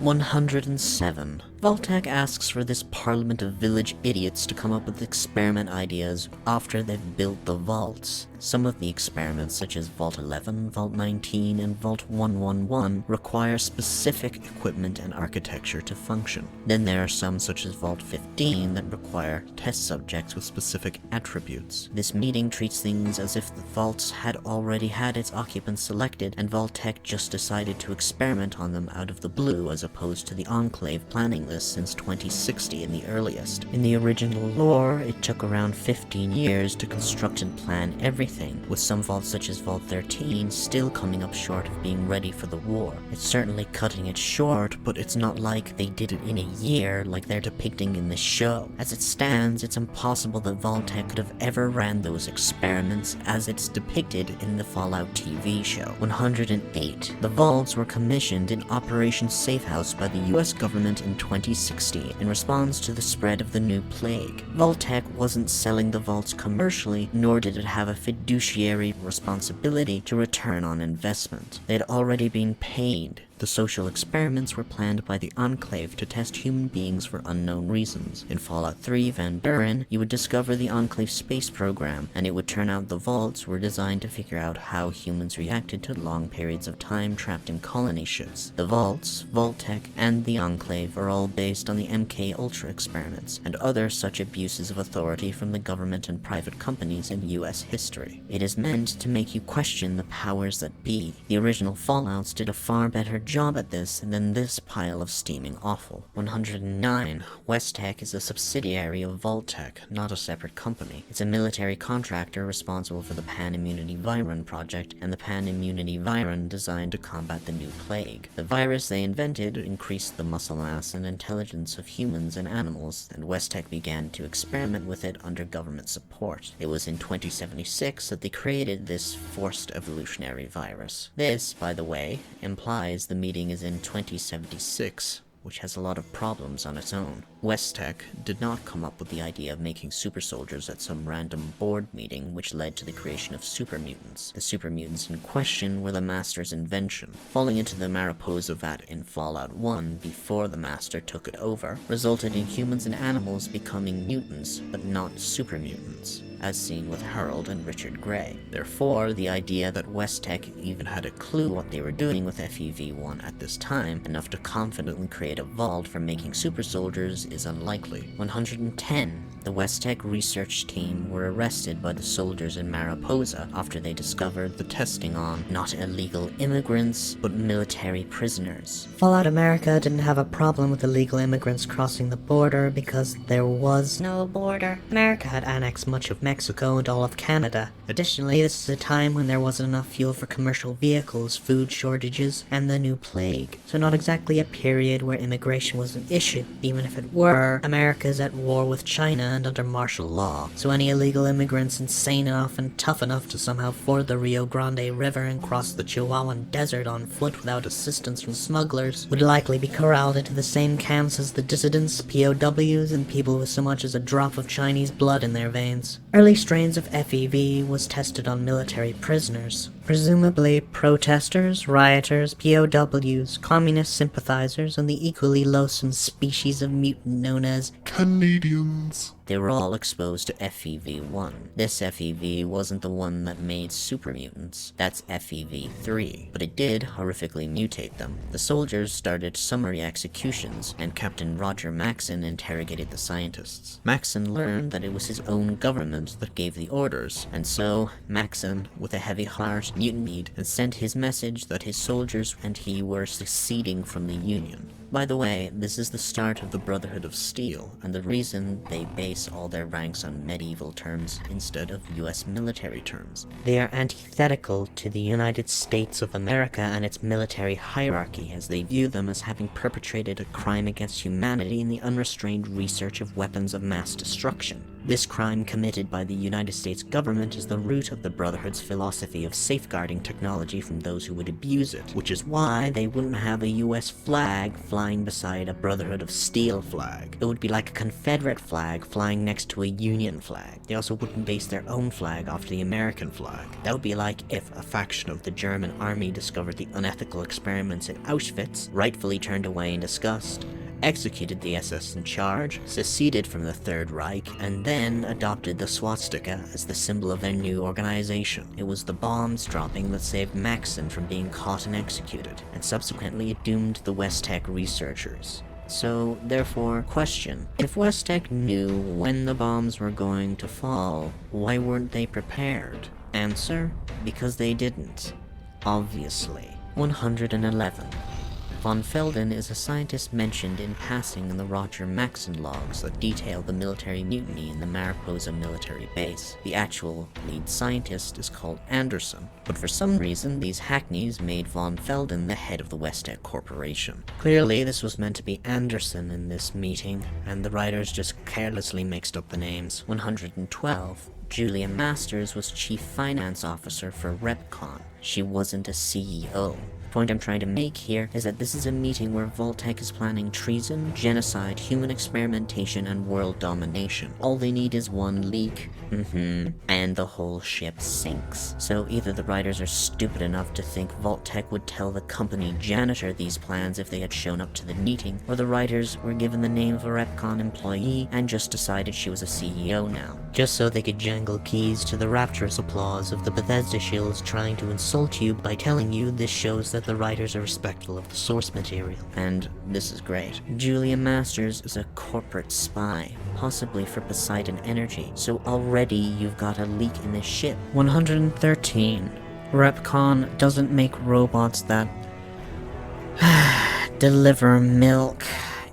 107. Vault-Tec asks for this parliament of village idiots to come up with experiment ideas after they've built the vaults. Some of the experiments, such as Vault 11, Vault 19, and Vault 111, require specific equipment and architecture to function. Then there are some, such as Vault 15, that require test subjects with specific attributes. This meeting treats things as if the vaults had already had its occupants selected, and Vault-Tec just decided to experiment on them out of the blue, as opposed to the Enclave planning this since 2060 in the earliest. In the original lore, it took around 15 years to construct and plan everything, with some vaults such as Vault 13 still coming up short of being ready for the war. It's certainly cutting it short, but it's not like they did it in a year like they're depicting in the show. As it stands, it's impossible that Vault-Tec could have ever ran those experiments as it's depicted in the Fallout TV show. 108. The vaults were commissioned in Operation Safe House by the US government in 2016 in response to the spread of the new plague. Vault-Tec wasn't selling the vaults commercially, nor did it have a fiduciary responsibility to return on investment. They had already been paid. The social experiments were planned by the Enclave to test human beings for unknown reasons. In Fallout 3 Van Buren, you would discover the Enclave space program, and it would turn out the vaults were designed to figure out how humans reacted to long periods of time trapped in colony ships. The vaults, Vault-Tec, and the Enclave are all based on the MK-Ultra experiments, and other such abuses of authority from the government and private companies in US history. It is meant to make you question the powers that be. The original Fallouts did a far better job at this than this pile of steaming offal. 109. Westech is a subsidiary of Vault-Tec, not a separate company. It's a military contractor responsible for the Pan-Immunity Virus project and the Pan-Immunity Virus designed to combat the new plague. The virus they invented increased the muscle mass and intelligence of humans and animals, and Westech began to experiment with it under government support. It was in 2076 that they created this forced evolutionary virus. This, by the way, implies the meeting is in 2076, which has a lot of problems on its own. Westech did not come up with the idea of making super soldiers at some random board meeting, which led to the creation of super mutants. The super mutants in question were the Master's invention. Falling into the Mariposa vat in Fallout 1 before the Master took it over resulted in humans and animals becoming mutants, but not super mutants, as seen with Harold and Richard Gray. Therefore, the idea that Westech even had a clue what they were doing with FEV1 at this time, enough to confidently create a vault for making super soldiers, is unlikely. 110. The Westech research team were arrested by the soldiers in Mariposa after they discovered the testing on not illegal immigrants, but military prisoners. Fallout America didn't have a problem with illegal immigrants crossing the border because there was no border. America had annexed much of Mexico and all of Canada. Additionally, this is a time when there wasn't enough fuel for commercial vehicles, food shortages, and the new plague. So not exactly a period where immigration was an issue. Even if it were, America is at war with China and under martial law. So any illegal immigrants insane enough and tough enough to somehow ford the Rio Grande River and cross the Chihuahuan Desert on foot without assistance from smugglers would likely be corralled into the same camps as the dissidents, POWs, and people with so much as a drop of Chinese blood in their veins. Early strains of FEV was tested on military prisoners. Presumably protesters, rioters, POWs, communist sympathizers, and the equally loathsome species of mutant known as Canadians. They were all exposed to FEV1. This FEV wasn't the one that made super mutants. That's FEV3. But it did horrifically mutate them. The soldiers started summary executions, and Captain Roger Maxon interrogated the scientists. Maxon learned that it was his own government that gave the orders, and so Maxon, with a heavy heart, mutinied and sent his message that his soldiers and he were seceding from the Union. By the way, this is the start of the Brotherhood of Steel, and the reason they base all their ranks on medieval terms instead of US military terms. They are antithetical to the United States of America and its military hierarchy, as they view them as having perpetrated a crime against humanity in the unrestrained research of weapons of mass destruction. This crime committed by the United States government is the root of the Brotherhood's philosophy of safeguarding technology from those who would abuse it, which is why they wouldn't have a US flag flying beside a Brotherhood of Steel flag. It would be like a Confederate flag flying next to a Union flag. They also wouldn't base their own flag off the American flag. That would be like if a faction of the German army discovered the unethical experiments in Auschwitz, rightfully turned away in disgust, executed the SS in charge, seceded from the Third Reich, and then adopted the swastika as the symbol of their new organization. It was the bombs dropping that saved Maxson from being caught and executed, and subsequently it doomed the West-Tech researchers. So, therefore, question. If West-Tech knew when the bombs were going to fall, why weren't they prepared? Answer, because they didn't. Obviously. 111. Von Felden is a scientist mentioned in passing in the Roger Maxson logs that detail the military mutiny in the Mariposa military base. The actual lead scientist is called Anderson, but for some reason these hackneys made von Felden the head of the West-Tech Corporation. Clearly this was meant to be Anderson in this meeting, and the writers just carelessly mixed up the names. 112. Julia Masters was Chief Finance Officer for Retcons. She wasn't a CEO. The point I'm trying to make here is that this is a meeting where Vault-Tec is planning treason, genocide, human experimentation, and world domination. All they need is one leak, and the whole ship sinks. So either the writers are stupid enough to think Vault-Tec would tell the company janitor these plans if they had shown up to the meeting, or the writers were given the name of a Retcon employee and just decided she was a CEO now, just so they could jangle keys to the rapturous applause of the Bethesda shills trying to insult you by telling you this shows that the writers are respectful of the source material. And this is great. Julia Masters is a corporate spy, possibly for Poseidon Energy, so already you've got a leak in this ship. 113. Repcon doesn't make robots that deliver milk.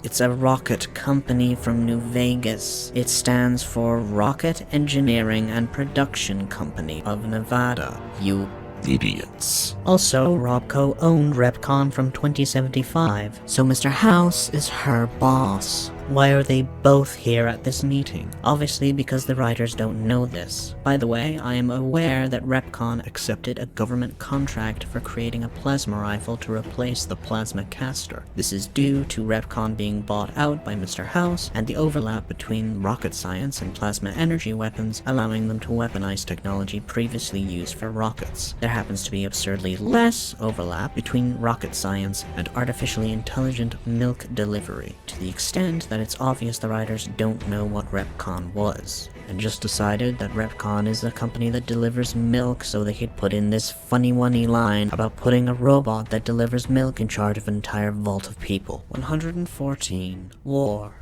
It's a rocket company from New Vegas. It stands for Rocket Engineering and Production Company of Nevada. You idiots. Also, Robco owned Repcon from 2075, so Mr. House is her boss. Why are they both here at this meeting? Obviously because the writers don't know this. By the way, I am aware that Repcon accepted a government contract for creating a plasma rifle to replace the plasma caster. This is due to Repcon being bought out by Mr. House and the overlap between rocket science and plasma energy weapons, allowing them to weaponize technology previously used for rockets. There happens to be absurdly less overlap between rocket science and artificially intelligent milk delivery, to the extent that it's obvious the writers don't know what Repcon was, and just decided that Repcon is a company that delivers milk so they could put in this funny-wunny line about putting a robot that delivers milk in charge of an entire vault of people. 114. War.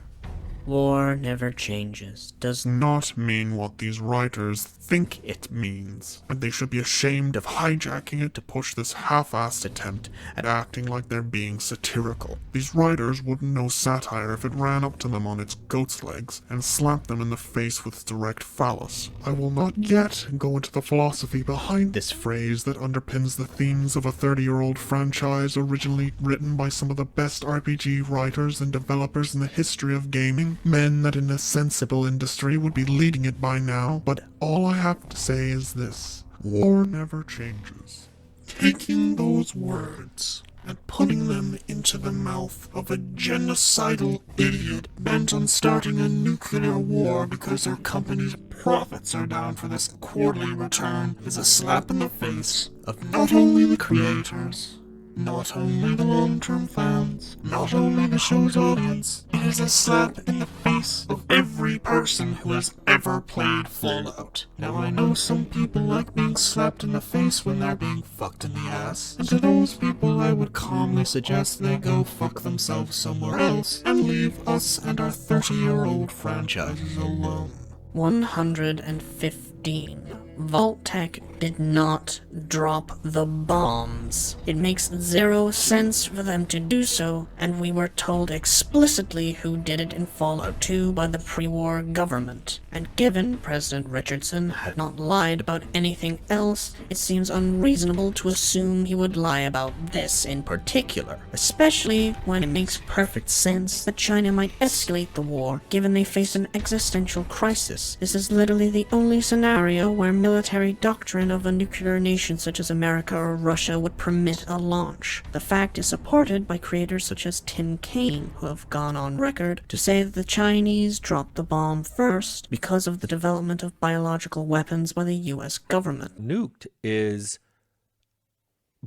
War never changes, does not mean what these writers think it means, and they should be ashamed of hijacking it to push this half-assed attempt at acting like they're being satirical. These writers wouldn't know satire if it ran up to them on its goat's legs and slapped them in the face with direct phallus. I will not yet go into the philosophy behind this phrase that underpins the themes of a 30-year-old franchise originally written by some of the best RPG writers and developers in the history of gaming. Men that in a sensible industry would be leading it by now, but all I have to say is this: war never changes. Taking those words and putting them into the mouth of a genocidal idiot bent on starting a nuclear war because their company's profits are down for this quarterly return is a slap in the face of not only the creators, not only the long-term fans, not only the show's audience, it is a slap in the face of every person who has ever played Fallout. Now I know some people like being slapped in the face when they're being fucked in the ass, and to those people I would calmly suggest they go fuck themselves somewhere else and leave us and our 30-year-old franchises alone. 115. Vault-Tec did not drop the bombs. It makes zero sense for them to do so, and we were told explicitly who did it in Fallout 2 by the pre-war government. And given President Richardson had not lied about anything else, it seems unreasonable to assume he would lie about this in particular, especially when it makes perfect sense that China might escalate the war, given they face an existential crisis. This is literally the only scenario where military doctrine of a nuclear nation such as America or Russia would permit a launch. The fact is supported by creators such as 𝐀𝐴, who have gone on record to say that the Chinese dropped the bomb first because of the development of biological weapons by the US government. Nuked is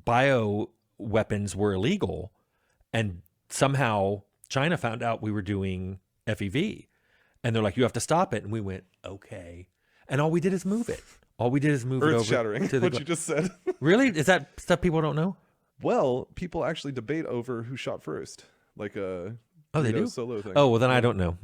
bio weapons were illegal, and somehow China found out we were doing FEV, and they're like, you have to stop it. And we went, okay. And all we did is move it. All we did is move it over. Earth-shattering, to the what you just said. Really? Is that stuff people don't know? Well, people actually debate over who shot first, like a they do? solo thing. Oh, well, then I don't know.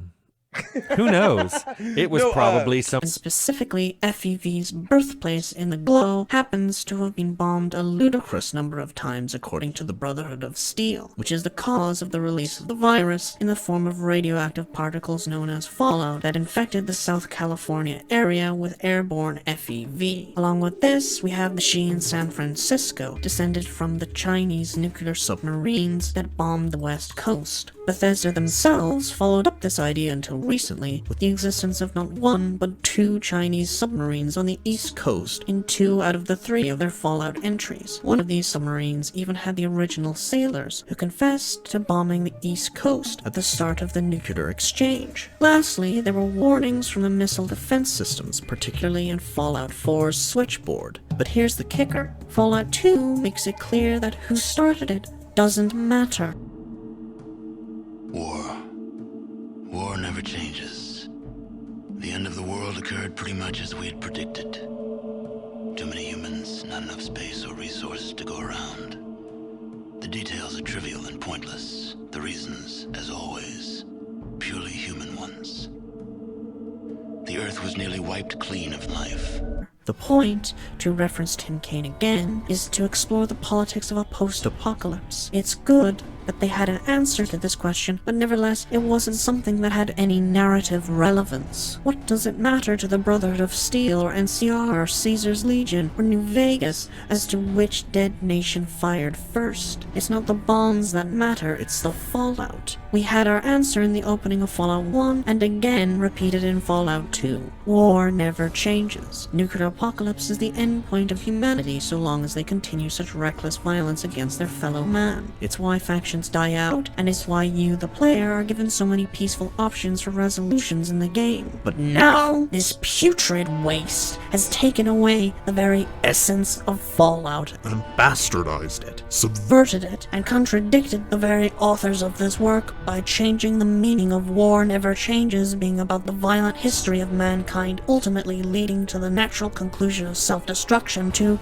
Who knows? It was probably some... And specifically, FEV's birthplace in the glow happens to have been bombed a ludicrous number of times according to the Brotherhood of Steel, which is the cause of the release of the virus in the form of radioactive particles known as fallout that infected the South California area with airborne FEV. Along with this, we have the Xi in San Francisco, descended from the Chinese nuclear submarines that bombed the West Coast. Bethesda themselves followed up this idea until recently with the existence of not one but 2 Chinese submarines on the East Coast in 2 out of the 3 of their Fallout entries. One of these submarines even had the original sailors who confessed to bombing the East Coast at the start of the nuclear exchange. Lastly, there were warnings from the missile defense systems, particularly in Fallout 4's switchboard. But here's the kicker. Fallout 2 makes it clear that who started it doesn't matter. War never changes. The end of the world occurred pretty much as we had predicted. Too many humans, not enough space or resources to go around. The details are trivial and pointless. The reasons, as always, purely human ones. The Earth was nearly wiped clean of life. The point, to reference 𝐀𝐴 again, is to explore the politics of a post-apocalypse. It's good that they had an answer to this question, but nevertheless, it wasn't something that had any narrative relevance. What does it matter to the Brotherhood of Steel, or NCR, or Caesar's Legion, or New Vegas, as to which dead nation fired first? It's not the bombs that matter, it's the fallout. We had our answer in the opening of Fallout 1, and again repeated in Fallout 2. War never changes. Nuclear apocalypse is the end point of humanity so long as they continue such reckless violence against their fellow man. It's why factions die out, and it's why you, the player, are given so many peaceful options for resolutions in the game. But now, this putrid waste has taken away the very essence of Fallout, And bastardized it. subverted it, and contradicted the very authors of this work by changing the meaning of War Never Changes being about the violent history of mankind, ultimately leading to the natural conclusion of self-destruction to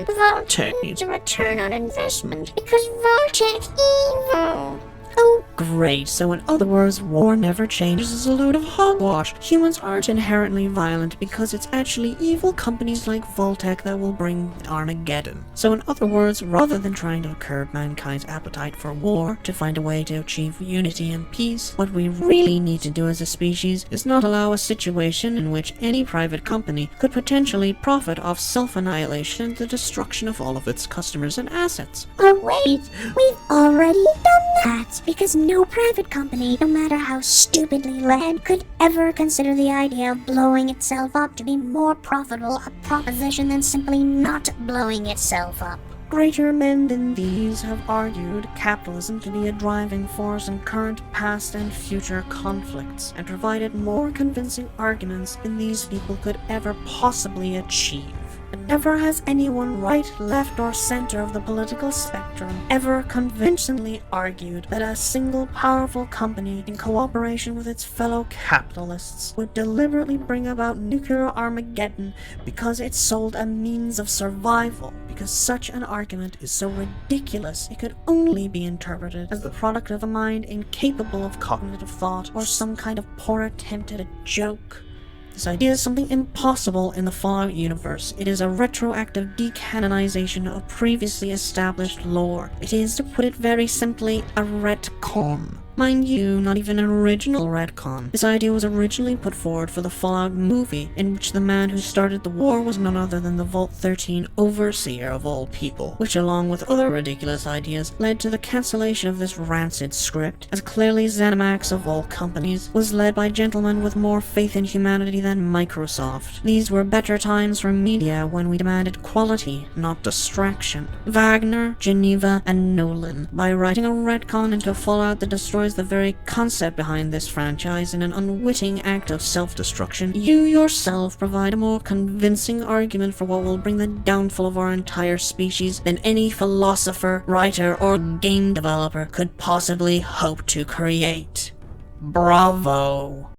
Vault needs a return on investment because Vault evil. oh great, so in other words, War Never Changes is a load of hogwash. Humans aren't inherently violent because it's actually evil companies like Vault-Tec that will bring Armageddon. So in other words, rather than trying to curb mankind's appetite for war to find a way to achieve unity and peace, what we really need to do as a species is not allow a situation in which any private company could potentially profit off self-annihilation and the destruction of all of its customers and assets. Oh wait, we've already done that because no private company, no matter how stupidly led, could ever consider the idea of blowing itself up to be more profitable a proposition than simply not blowing itself up. Greater men than these have argued capitalism to be a driving force in current, past, and future conflicts, and provided more convincing arguments than these people could ever possibly achieve. And never has anyone right, left, or center of the political spectrum ever convincingly argued that a single powerful company, in cooperation with its fellow capitalists, would deliberately bring about nuclear Armageddon because it sold a means of survival. Because such an argument is so ridiculous, it could only be interpreted as the product of a mind incapable of cognitive thought, or some kind of poor attempt at a joke. This idea is something impossible in the Fallout universe. It is a retroactive decanonization of previously established lore. It is, to put it very simply, a retcon. Mind you, not even an original retcon. This idea was originally put forward for the Fallout movie, in which the man who started the war was none other than the Vault 13 overseer of all people, which along with other ridiculous ideas led to the cancellation of this rancid script, as clearly ZeniMax of all companies was led by gentlemen with more faith in humanity than Microsoft. These were better times for media when we demanded quality, not distraction. Wagner, Geneva, and Nolan, by writing a retcon into Fallout that destroys the very concept behind this franchise in an unwitting act of self-destruction, you yourself provide a more convincing argument for what will bring the downfall of our entire species than any philosopher, writer, or game developer could possibly hope to create. Bravo!